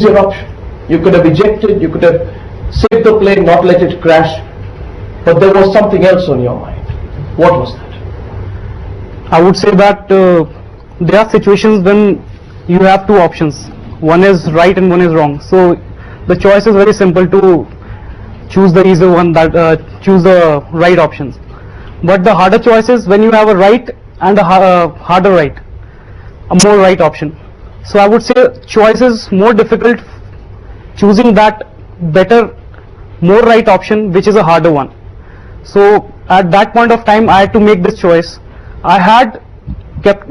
easier option. You could have ejected, you could have saved the plane, not let it crash, but there was something else on your mind. What was that? I would say that there are situations when you have two options. One is right and one is wrong. So the choice is very simple to choose the easier one, that choose the right options. But the harder choice is when you have a right and a harder right, a more right option. So I would say choice is more difficult, choosing that better, more right option, which is a harder one. So at that point of time, I had to make this choice. I had kept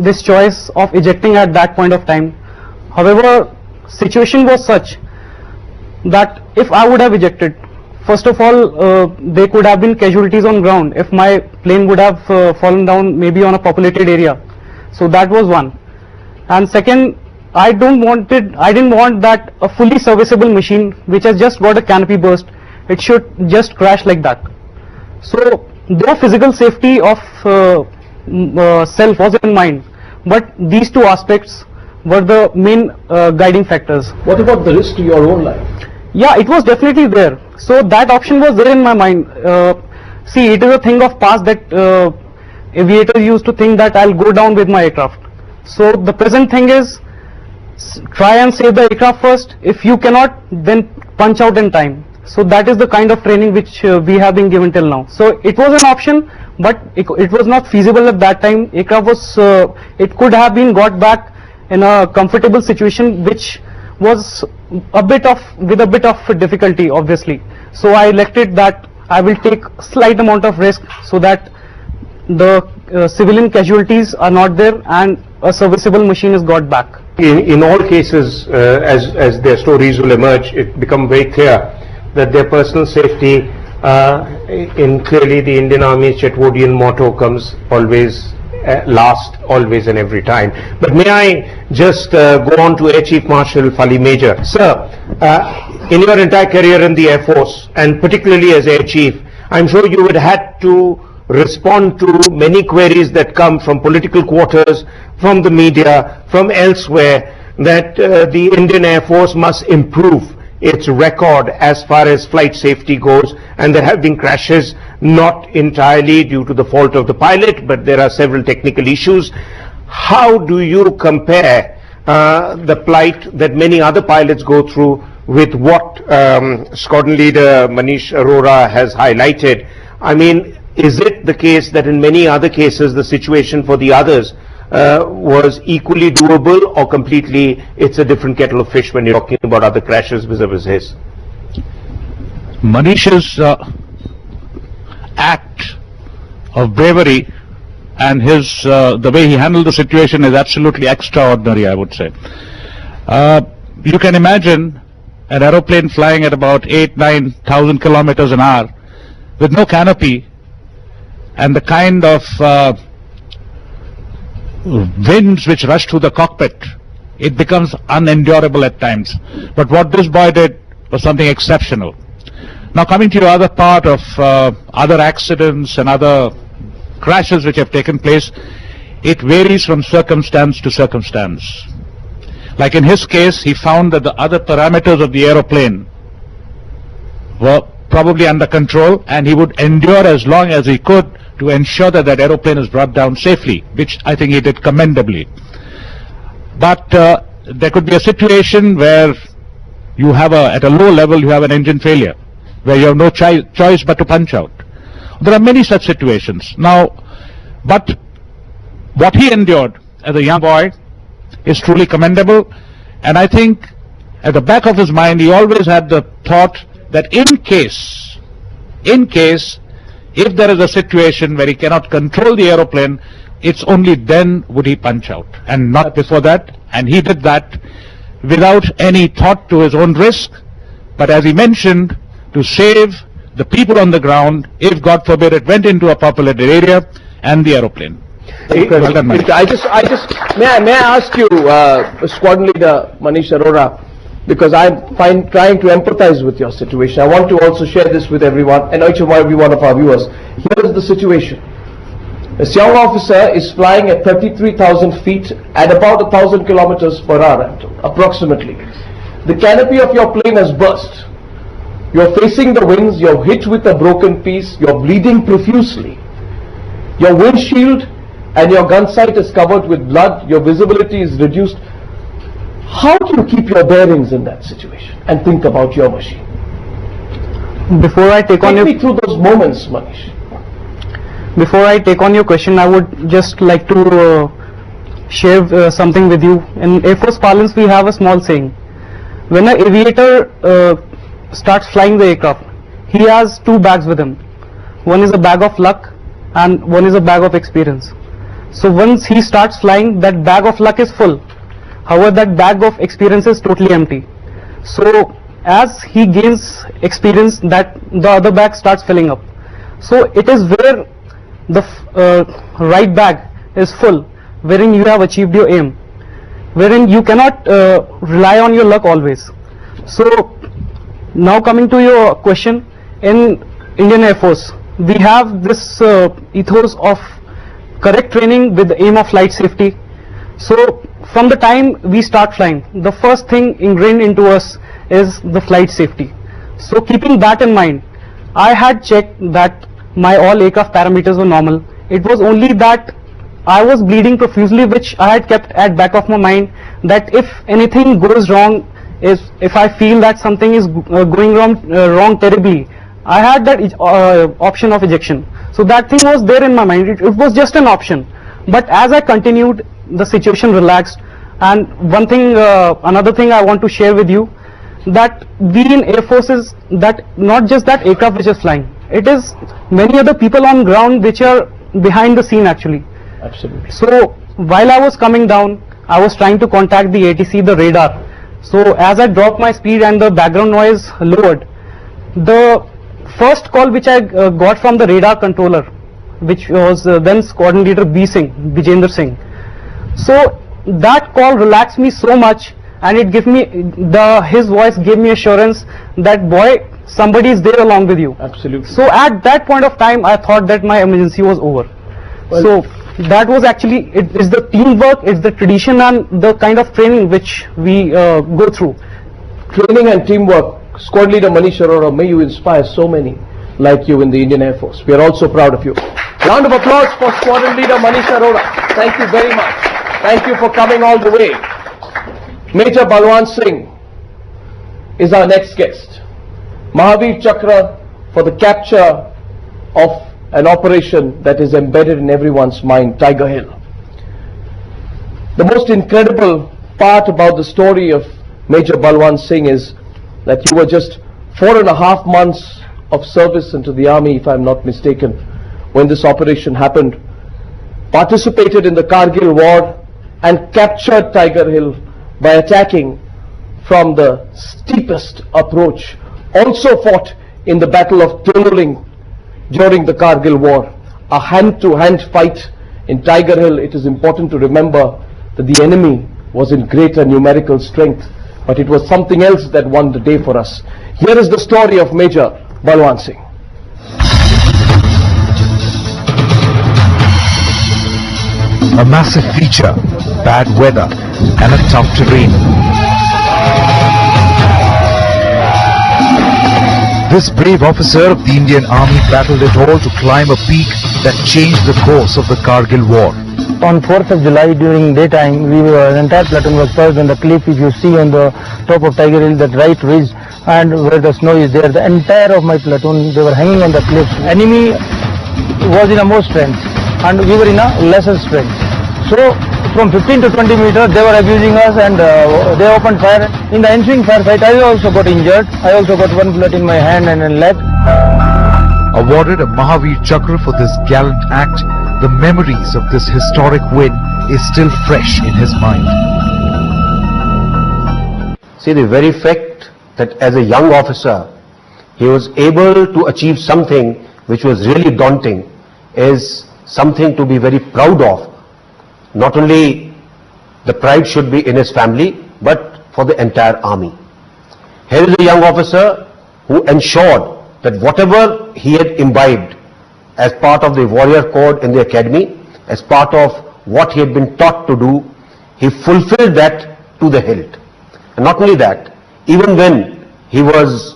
this choice of ejecting at that point of time. However, situation was such that if I would have ejected, first of all, there could have been casualties on ground if my plane would have fallen down maybe on a populated area. So that was one. And second, I didn't want that a fully serviceable machine which has just got a canopy burst, it should just crash like that. So the physical safety of self was in mind, but these two aspects were the main guiding factors. What about the risk to your own life? Yeah, it was definitely there. So that option was there in my mind. See, it is a thing of past that aviators used to think that I'll go down with my aircraft. So the present thing is, try and save the aircraft first. If you cannot, then punch out in time. So that is the kind of training which we have been given till now. So it was an option, but it was not feasible at that time. Aircraft was, it could have been got back in a comfortable situation, which was with a bit of difficulty, obviously. So I elected that I will take slight amount of risk so that the civilian casualties are not there and a serviceable machine is got back. In all cases, as their stories will emerge, it becomes very clear that their personal safety, in clearly the Indian Army's Chetwodian motto comes always last, always and every time. But may I just go on to Air Chief Marshal Fali Major. Sir, in your entire career in the Air Force, and particularly as Air Chief, I'm sure you would have to respond to many queries that come from political quarters, from the media, from elsewhere, that the Indian Air Force must improve its record as far as flight safety goes, and there have been crashes not entirely due to the fault of the pilot, but there are several technical issues. How do you compare the plight that many other pilots go through with what Squadron Leader Manish Arora has highlighted? I mean, is it the case that in many other cases the situation for the others was equally doable, or completely it's a different kettle of fish when you're talking about other crashes vis-a-vis his? Manish's act of bravery and his the way he handled the situation is absolutely extraordinary, I would say. You can imagine an aeroplane flying at about 8,000–9,000 kilometers an hour with no canopy, and the kind of winds which rush through the cockpit, it becomes unendurable at times. But what this boy did was something exceptional. Now, coming to your other part of other accidents and other crashes which have taken place, it varies from circumstance to circumstance. Like in his case, he found that the other parameters of the aeroplane were probably under control, and he would endure as long as he could to ensure that that aeroplane is brought down safely, which I think he did commendably. But there could be a situation where you have at a low level you have an engine failure, where you have no choice but to punch out. There are many such situations. Now, but what he endured as a young boy is truly commendable, and I think at the back of his mind he always had the thought that in case if there is a situation where he cannot control the aeroplane, it's only then would he punch out, and not before that. And he did that without any thought to his own risk, but as he mentioned, to save the people on the ground if, God forbid, it went into a populated area, and the aeroplane. Well done, may I ask you, Squadron Leader Manish Arora, because I'm trying to empathize with your situation. I want to also share this with everyone, and each and every one of our viewers. Here is the situation. This young officer is flying at 33,000 feet at about 1,000 kilometers per hour, approximately. the canopy of your plane has burst. You're facing the winds, you're hit with a broken piece, you're bleeding profusely. Your windshield and your gun sight is covered with blood, your visibility is reduced. How do you keep your bearings in that situation and think about your machine? Before I take on Take your me through those moments, Manish. Before I take on your question, I would just like to share something with you. In Air Force parlance, we have a small saying. When an aviator starts flying the aircraft, he has two bags with him. One is a bag of luck and one is a bag of experience. So once he starts flying, that bag of luck is full. However, that bag of experience is totally empty. So as he gains experience, that the other bag starts filling up. So it is where the right bag is full, wherein you have achieved your aim, wherein you cannot rely on your luck always. So now coming to your question, in Indian Air Force, we have this ethos of correct training with the aim of flight safety. So from the time we start flying, the first thing ingrained into us is the flight safety. So keeping that in mind, I had checked that my all aircraft parameters were normal. It was only that I was bleeding profusely, which I had kept at back of my mind, that if anything goes wrong, if I feel that something is going wrong terribly, I had that option of ejection. So that thing was there in my mind. It was just an option. But as I continued, the situation relaxed. And one thing, another thing I want to share with you, that we in Air Forces, that not just that aircraft which is flying, it is many other people on ground which are behind the scene actually. Absolutely. So while I was coming down, I was trying to contact the ATC, the radar. So as I dropped my speed and the background noise lowered, the first call which I got from the radar controller, which was then squadron leader Bijender Singh. So that call relaxed me so much, and it gave me his voice gave me assurance that, boy, somebody is there along with you. Absolutely. So at that point of time, I thought that my emergency was over. Well, so that was actually, it's the teamwork, it's the tradition and the kind of training which we go through. Training and teamwork. Squad leader Manish Arora, may you inspire so many like you in the Indian Air Force. We are also proud of you. Round of applause for squadron leader Manish Arora. Thank you very much. Thank you for coming all the way. Major Balwan Singh is our next guest. Mahavir Chakra for the capture of an operation that is embedded in everyone's mind, Tiger Hill. The most incredible part about the story of Major Balwan Singh is that you were just 4.5 months of service into the army, if I'm not mistaken, when this operation happened, participated in the Kargil war and captured Tiger Hill by attacking from the steepest approach, also fought in the Battle of Tunuling during the Kargil war, a hand-to-hand fight in Tiger Hill. It is important to remember that the enemy was in greater numerical strength, but it was something else that won the day for us. Here is the story of Major Balwan Singh. A massive feature, bad weather and a tough terrain. This brave officer of the Indian Army battled it all to climb a peak that changed the course of the Kargil war. On 4th of July during daytime, the entire platoon was perched on the cliff. If you see on the top of Tiger Hill, that right ridge and where the snow is there, the entire of my platoon, they were hanging on the cliff. Enemy was in a more strength and we were in a lesser strength. So from 15 to 20 meters they were abusing us and they opened fire. In the ensuing firefight I also got injured. I also got one bullet in my hand and a leg. Awarded a Mahavir Chakra for this gallant act, the memories of this historic win is still fresh in his mind. See, the very fact that as a young officer he was able to achieve something which was really daunting is something to be very proud of. Not only the pride should be in his family, but for the entire army. Here is a young officer who ensured that whatever he had imbibed as part of the warrior code in the academy, as part of what he had been taught to do, he fulfilled that to the hilt. And not only that, even when he was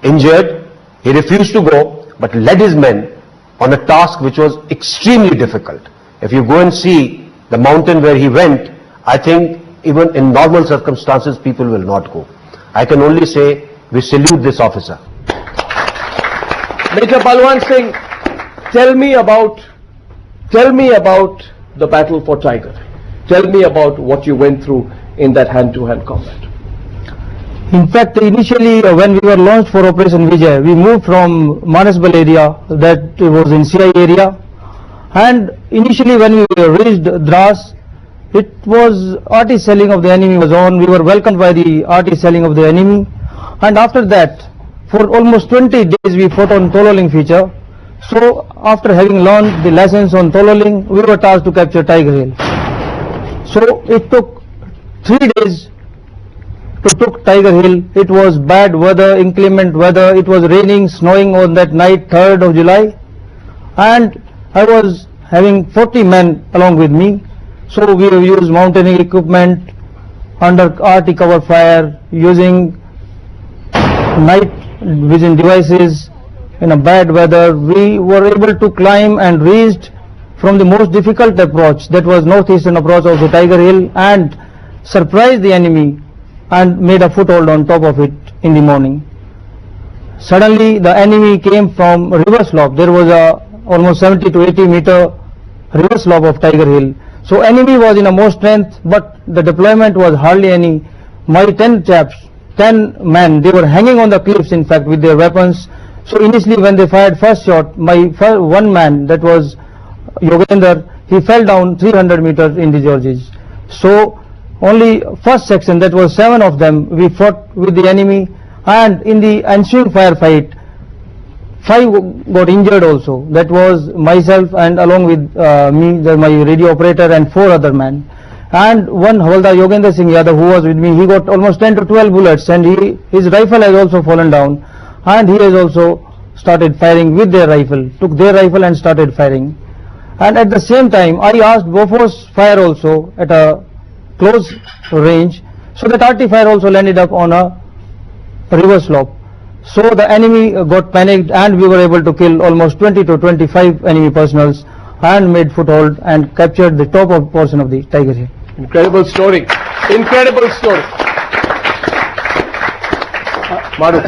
injured, he refused to go, but led his men on a task which was extremely difficult. If you go and see the mountain where he went, I think even in normal circumstances, people will not go. I can only say, we salute this officer. Major Balwan Singh, tell me about the battle for Tiger. Tell me about what you went through in that hand-to-hand combat. In fact, initially when we were launched for Operation Vijay, we moved from Manasbal area, that was in CI area, and initially when we reached Dras, it was artillery shelling of the enemy was on. We were welcomed by the artillery shelling of the enemy, and after that, for almost 20 days we fought on Tololing feature. So after having learned the lessons on Tololing, we were tasked to capture Tiger Hill. So it took 3 days to take Tiger Hill. It was bad weather, inclement weather. It was raining, snowing on that night, 3rd of July, and I was having 40 men along with me. So we have used mountaineering equipment, under RT cover fire, using night vision devices. In a bad weather, we were able to climb and reached from the most difficult approach, that was northeastern approach of the Tiger Hill, and surprised the enemy and made a foothold on top of it in the morning. Suddenly the enemy came from river slope. There was a almost 70 to 80 meter river slope of Tiger Hill. So enemy was in a more strength, but the deployment was hardly any. My 10 chaps, 10 men, they were hanging on the cliffs in fact with their weapons. So initially when they fired first shot, my one man, that was Yogendra, he fell down 300 meters in the Georges. So only first section, that was 7 of them, we fought with the enemy, and in the ensuing firefight, 5 got injured also. That was myself and along with me, my radio operator, and 4 other men. And one Havaldar Yogendra Singh Yadav, who was with me, he got almost 10 to 12 bullets, and his rifle has also fallen down, and he has also started firing with their rifle, took their rifle and started firing. And at the same time, I asked Bofors fire also at a close range, so that RT fire also landed up on a river slope. So the enemy got panicked, and we were able to kill almost 20 to 25 enemy personals and made foothold and captured the top of portion of the Tiger Hill. Incredible story. Incredible story. Maru.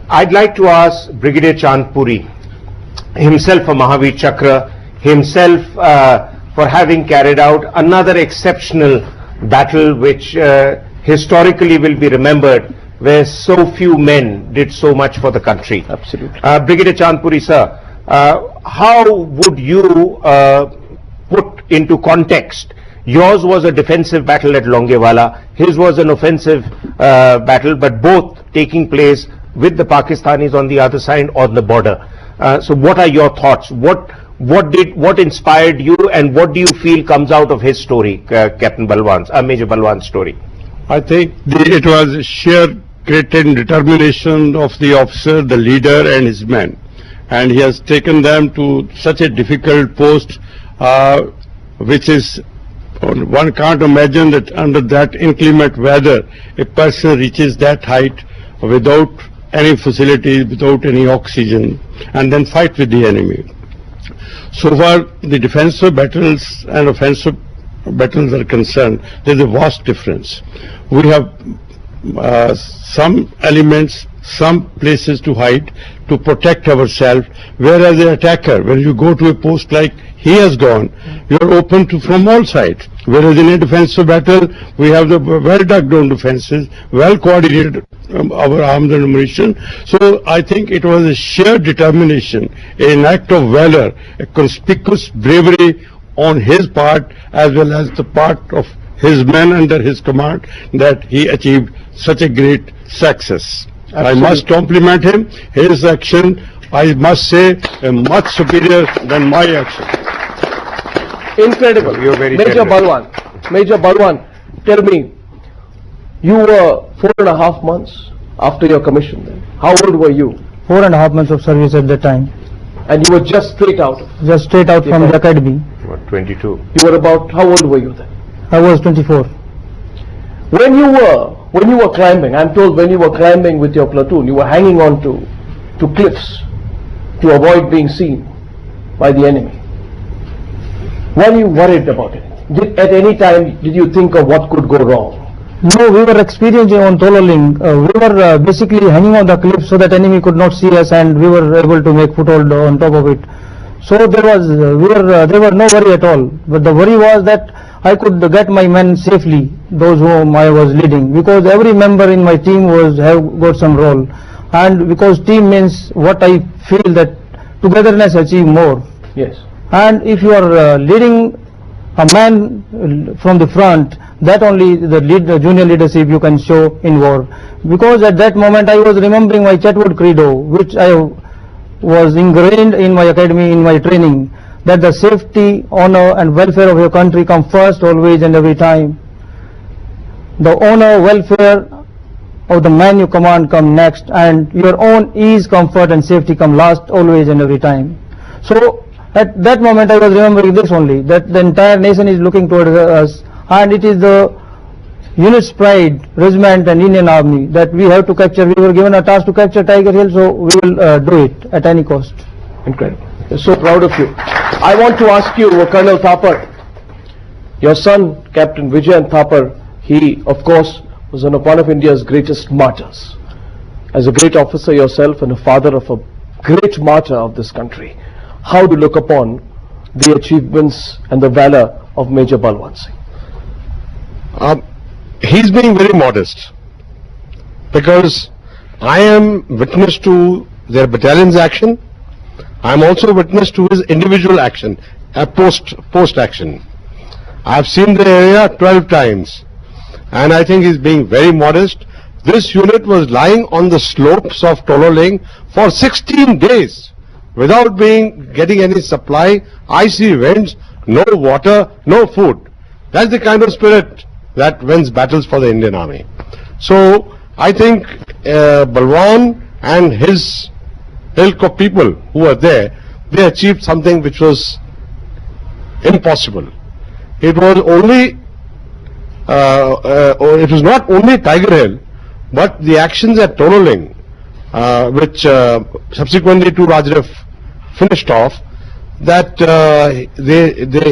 I'd like to ask Brigadier Chandpuri, himself a Mahavir Chakra, himself for having carried out another exceptional battle which historically will be remembered, where so few men did so much for the country. Absolutely. Brigadier Chandpuri sir, how would you put into context? Yours was a defensive battle at Longewala, his was an offensive battle, but both taking place with the Pakistanis on the other side on the border. So what are your thoughts? What inspired you, and what do you feel comes out of his story, Captain Balwan's, Major Balwan's story? I think it was sheer grit and determination of the officer, the leader and his men. And he has taken them to such a difficult post, which is, one can't imagine that under that inclement weather, a person reaches that height without any facilities, without any oxygen, and then fight with the enemy. So far, the defensive battles and offensive battles are concerned, there is a vast difference. We have some elements, some places to hide, to protect ourselves, whereas the attacker, when you go to a post like he has gone, you are open to from all sides. Whereas in a defensive battle, we have the well dug down defenses, well coordinated our arms and ammunition. So I think it was a sheer determination, an act of valor, a conspicuous bravery on his part as well as the part of his men under his command, that he achieved such a great success. Absolutely. I must compliment him. His action, I must say, much superior than my action. Incredible. You're very Major generous. Balwan. Major Balwan, tell me, you were 4.5 months after your commission then. How old were you? 4.5 months of service at that time. And you were just straight out? Just straight out from the academy. What, 22? You were about, how old were you then? I was 24. When you were when you were climbing, I'm told when you were climbing with your platoon, you were hanging on to cliffs to avoid being seen by the enemy. Were you worried about it? At any time, did you think of what could go wrong? No, we were experiencing on Tololing. We were basically hanging on the cliff so that enemy could not see us, and we were able to make foothold on top of it. So there were no worry at all. But the worry was that I could get my men safely, those whom I was leading, because every member in my team have got some role, and because team means what I feel that togetherness achieve more. Yes. And if you are leading a man from the front, that only the junior leadership you can show in war. Because at that moment I was remembering my Chetwood credo, which I was ingrained in my academy, in my training, that the safety, honor and welfare of your country come first, always and every time. The honor, welfare of the man you command come next, and your own ease, comfort and safety come last, always and every time. So at that moment I was remembering this only, that the entire nation is looking towards us, and it is the unit's pride, regiment and Indian Army that we have to capture. We were given a task to capture Tiger Hill, so we will do it at any cost. Incredible. We're so proud of you. I want to ask you, Colonel Thapar, your son, Captain Vijayan Thapar, he, of course, was one of India's greatest martyrs. As a great officer yourself and a father of a great martyr of this country, how do you look upon the achievements and the valor of Major Balwant Singh? He's being very modest, because I am witness to their battalion's action. I am also witness to his individual action, post action. I have seen the area 12 times, and I think he's being very modest. This unit was lying on the slopes of Tololing for 16 days without getting any supply, icy winds, no water, no food. That's the kind of spirit that wins battles for the Indian Army. So I think Balwan and his ilk of people who were there, they achieved something which was impossible. It was not only Tiger Hill, but the actions at Tololing, which subsequently to Rajref finished off, that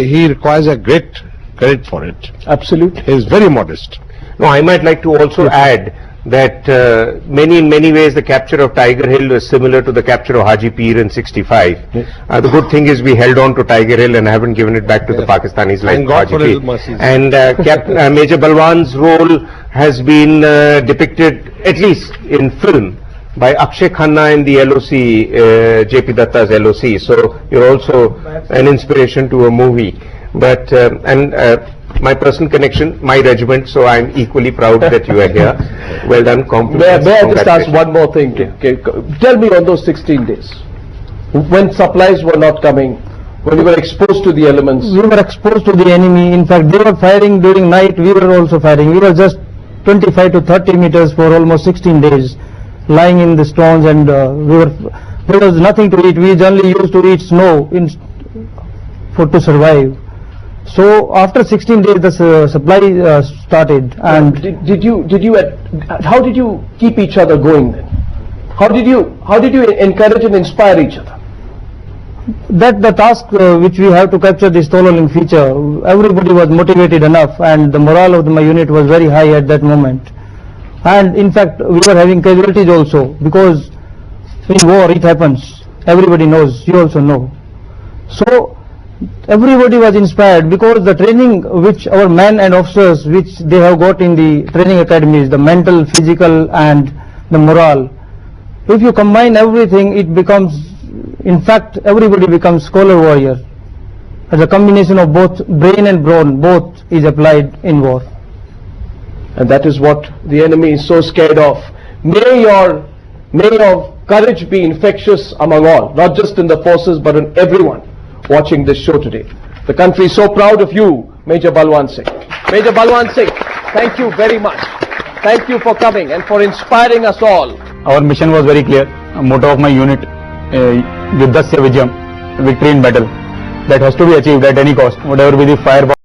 he requires a great credit for it. Absolutely. He is very modest. No, I might like to also add that in many ways the capture of Tiger Hill was similar to the capture of Haji Pir in 65. Yes. The good thing is we held on to Tiger Hill and haven't given it back to the Pakistanis like Thank God Haji for his Pir. mercies. And Major Balwan's role has been depicted, at least in film, by Akshay Khanna in the LOC, JP Datta's LOC. So you're also an inspiration to a movie. But my personal connection, my regiment, so I'm equally proud that you are here. Well done, compliments. May I just ask one more thing? Tell me on those 16 days, when supplies were not coming, when you were exposed to the elements. We were exposed to the enemy. In fact, they were firing during night, we were also firing. We were just 25 to 30 meters for almost 16 days, lying in the stones, and there was nothing to eat. We generally used to eat snow to survive. So after 16 days the supply started, and how did you keep each other going then? How did you encourage and inspire each other? that the task which we have to capture this Tololing feature, everybody was motivated enough, and the morale of my unit was very high at that moment. And in fact we were having casualties also, because in war it happens, everybody knows, you also know. So everybody was inspired, because the training which our men and officers which they have got in the training academies, the mental, physical and the morale, if you combine everything, it becomes, in fact everybody becomes scholar warrior. As a combination of both brain and brawn, both is applied in war. And that is what the enemy is so scared of. May your courage be infectious among all, not just in the forces but in everyone watching this show today. The country is so proud of you, Major Balwant Singh. Major Balwant Singh, thank you very much. Thank you for coming and for inspiring us all. Our mission was very clear. Motto of my unit, Yuddhasya Vijayam, victory in battle. That has to be achieved at any cost, whatever be the firepower.